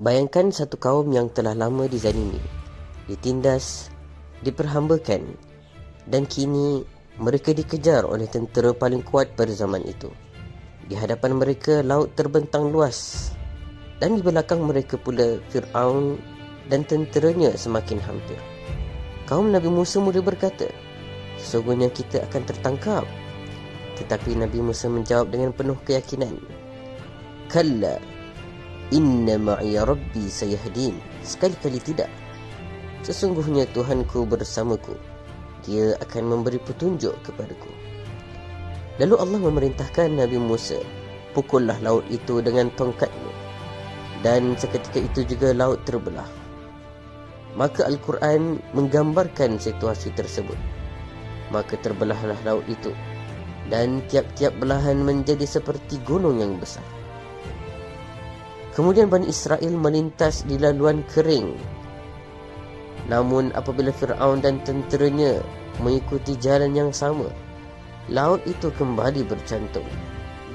Bayangkan satu kaum yang telah lama dizalimi, ditindas, diperhambakan, dan kini mereka dikejar oleh tentera paling kuat pada zaman itu. Di hadapan mereka laut terbentang luas, dan di belakang mereka pula Fir'aun dan tenteranya semakin hampir. Kaum Nabi Musa mula berkata, sesungguhnya kita akan tertangkap. Tetapi Nabi Musa menjawab dengan penuh keyakinan, Kalla, inna ma'iya rabbi sayahdin. Sekali-kali tidak. Sesungguhnya Tuhanku bersamaku. Dia akan memberi petunjuk kepadaku. Lalu Allah memerintahkan Nabi Musa, pukullah laut itu dengan tongkatmu. Dan seketika itu juga laut terbelah. Maka Al-Quran menggambarkan situasi tersebut. Maka terbelahlah laut itu, dan tiap-tiap belahan menjadi seperti gunung yang besar. Kemudian Bani Israel melintas di laluan kering. Namun apabila Fir'aun dan tenteranya mengikuti jalan yang sama, laut itu kembali bercantum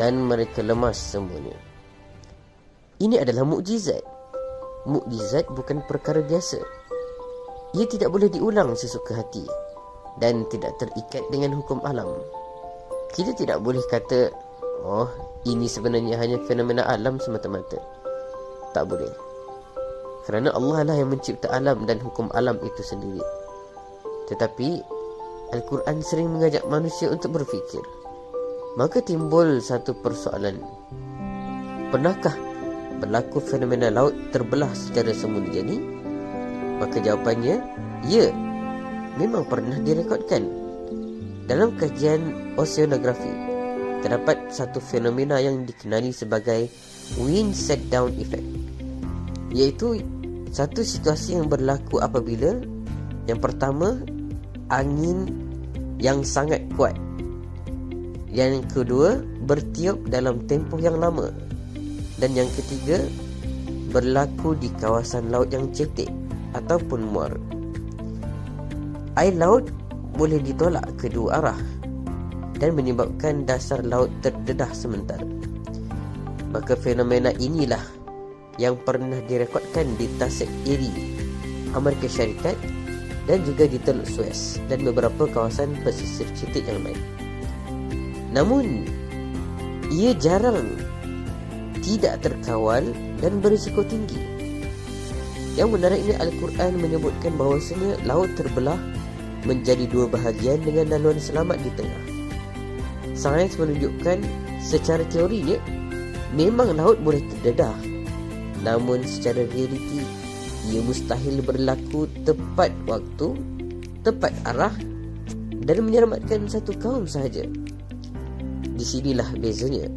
dan mereka lemas semuanya. Ini adalah mukjizat. Mukjizat bukan perkara biasa. Ia tidak boleh diulang sesuka hati dan tidak terikat dengan hukum alam. Kita tidak boleh kata, oh, ini sebenarnya hanya fenomena alam semata-mata. Tak boleh. Kerana Allah lah yang mencipta alam dan hukum alam itu sendiri. Tetapi Al-Quran sering mengajak manusia untuk berfikir. Maka timbul satu persoalan. Pernahkah berlaku fenomena laut terbelah secara semula-jadi? Maka jawapannya, ya, memang pernah direkodkan. Dalam kajian oceanografi, terdapat satu fenomena yang dikenali sebagai wind set down effect, iaitu satu situasi yang berlaku apabila yang pertama, angin yang sangat kuat, yang kedua, bertiup dalam tempoh yang lama, dan yang ketiga, berlaku di kawasan laut yang cetek ataupun muara. Air laut boleh ditolak kedua arah dan menyebabkan dasar laut terdedah sementara. Maka fenomena inilah yang pernah direkodkan di Tasik Eri, Amerika Syarikat, dan juga di Teluk Suez dan beberapa kawasan pesisir cetek yang lain. Namun ia jarang, tidak terkawal dan berisiko tinggi. Yang menariknya, Al-Quran menyebutkan bahawasanya laut terbelah menjadi dua bahagian dengan laluan selamat di tengah. Sains menunjukkan secara teorinya memang laut boleh terdedah, namun secara realiti ia mustahil berlaku tepat waktu, tepat arah dan menyelamatkan satu kaum sahaja. Di sinilah bezanya.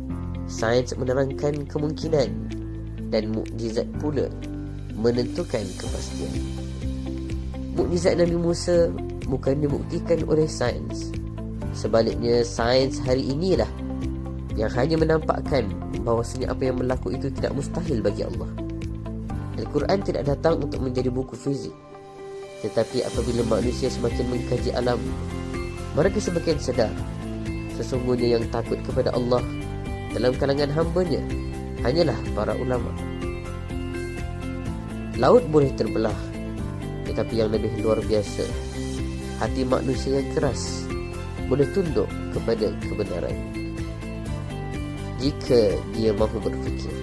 Sains menerangkan kemungkinan dan mukjizat pula menentukan kepastian. Mukjizat Nabi Musa bukan dibuktikan oleh sains. Sebaliknya, sains hari inilah yang hanya menampakkan bahawasanya apa yang berlaku itu tidak mustahil bagi Allah. Al-Quran tidak datang untuk menjadi buku fizik. Tetapi apabila manusia semakin mengkaji alam, mereka semakin sedar sesungguhnya yang takut kepada Allah dalam kalangan hamba-Nya hanyalah para ulama. Laut boleh terbelah, tetapi yang lebih luar biasa, hati manusia yang keras boleh tunduk kepada kebenaran jika dia mahu berfikir.